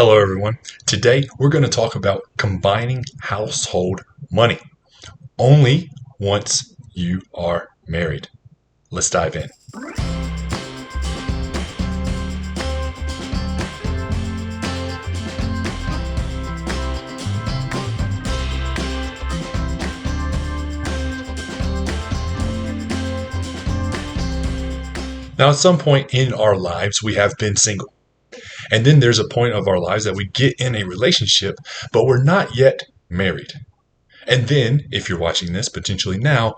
Hello, everyone. Today, we're going to talk about combining household money only once you are married. Let's dive in. Now, at some point in our lives, we have been single. And then there's a point of our lives that we get in a relationship, but we're not yet married. And then, if you're watching this potentially now,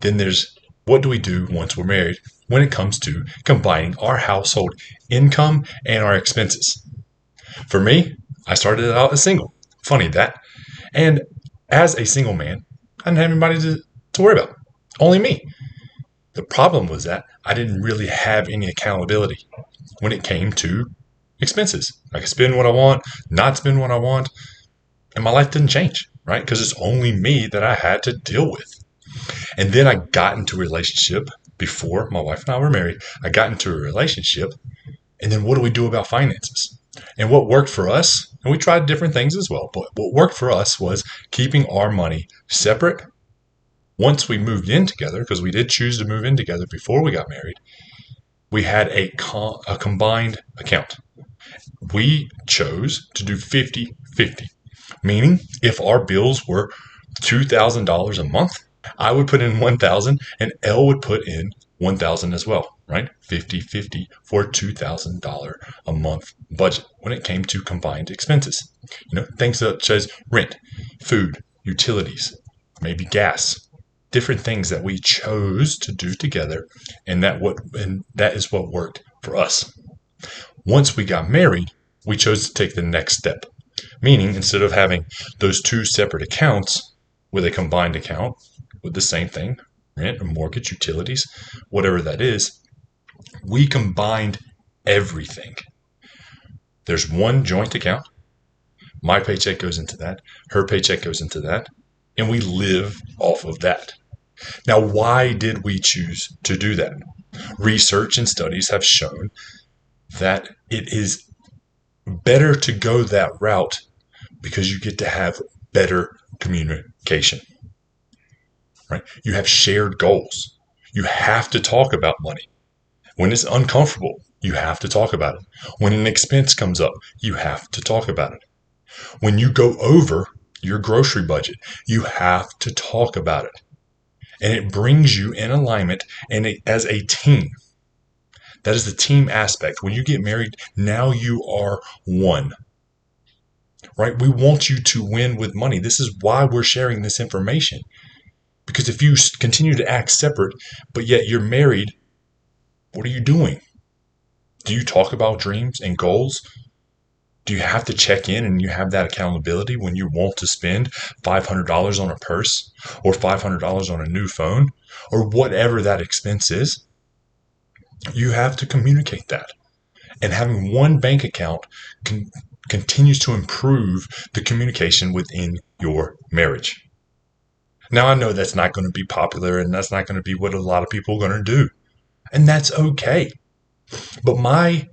then there's what do we do once we're married when it comes to combining our household income and our expenses? For me, I started out as single. Funny that. And as a single man, I didn't have anybody to worry about. Only me. The problem was that I didn't really have any accountability when it came to expenses. I could spend what I want, not spend what I want, and my life didn't change, right? Because it's only me that I had to deal with. And then I got into a relationship before my wife and I were married. I got into a relationship, and then what do we do about finances? And what worked for us, and we tried different things as well, but what worked for us was keeping our money separate. Once we moved in together, because we did choose to move in together before we got married, we had a combined account. We chose to do 50-50, meaning if our bills were $2,000 a month, I would put in $1,000 and Elle would put in $1,000 as well, right? 50-50 for $2,000 a month budget when it came to combined expenses. Things such as rent, food, utilities, maybe gas, different things that we chose to do together, and that is what worked for us. Once we got married, we chose to take the next step, meaning instead of having those two separate accounts with a combined account with the same thing, rent or mortgage, utilities, whatever that is, we combined everything. There's one joint account. My paycheck goes into that. Her paycheck goes into that. And we live off of that. Now, why did we choose to do that? Research and studies have shown that it is better to go that route because you get to have better communication, right? You have shared goals. You have to talk about money. When it's uncomfortable, you have to talk about it. When an expense comes up, you have to talk about it. When you go over your grocery budget, you have to talk about it. And it brings you in alignment and as a team. That is the team aspect. When you get married, now you are one, right? We want you to win with money. This is why we're sharing this information. Because if you continue to act separate, but yet you're married, what are you doing? Do you talk about dreams and goals? Do you have to check in and you have that accountability when you want to spend $500 on a purse or $500 on a new phone or whatever that expense is? You have to communicate that. And having one bank account continues to improve the communication within your marriage. Now, I know that's not going to be popular and that's not going to be what a lot of people are going to do. And that's okay. But my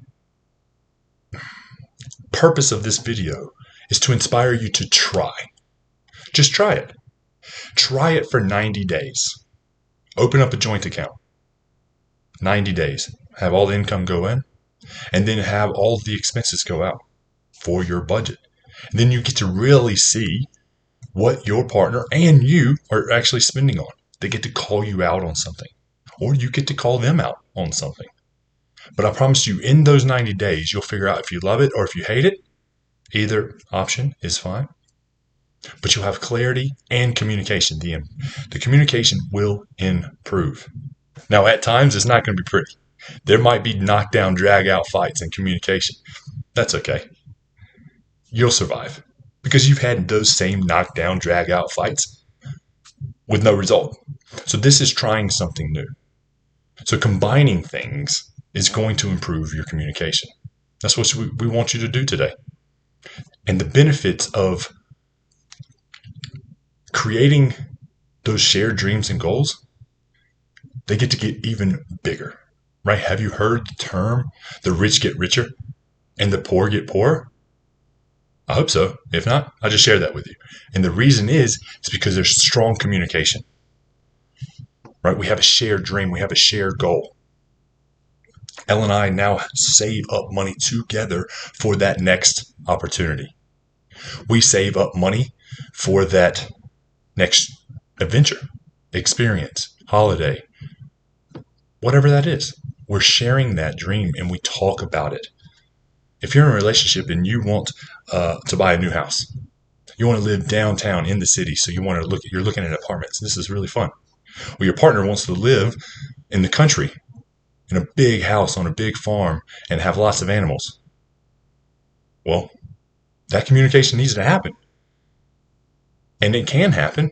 purpose of this video is to inspire you to try. Just try it. Try it for 90 days. Open up a joint account. 90 days. Have all the income go in, and then have all the expenses go out for your budget. And then you get to really see what your partner and you are actually spending on. They get to call you out on something, or you get to call them out on something. But I promise you, in those 90 days, you'll figure out if you love it or if you hate it. Either option is fine. But you'll have clarity and communication. The communication will improve. Now, at times, it's not going to be pretty. There might be knockdown, drag-out fights in communication. That's okay. You'll survive because you've had those same knockdown, drag-out fights with no result. So this is trying something new. So combining things is going to improve your communication. That's what we want you to do today. And the benefits of creating those shared dreams and goals, they get to get even bigger, right? Have you heard the term, the rich get richer and the poor get poorer? I hope so. If not, I just share that with you. And the reason is because there's strong communication, right? We have a shared dream. We have a shared goal. Elle and I now save up money together for that next opportunity. We save up money for that next adventure, experience, holiday, whatever that is. We're sharing that dream and we talk about it. If you're in a relationship and you want to buy a new house, you want to live downtown in the city, so you're looking at apartments. This is really fun. Well, your partner wants to live in the country, in a big house on a big farm, and have lots of animals. Well, that communication needs to happen. And it can happen.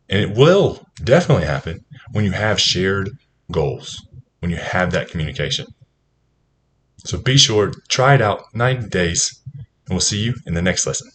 And it will definitely happen when you have shared goals, when you have that communication. So be sure, try it out 90 days, and we'll see you in the next lesson.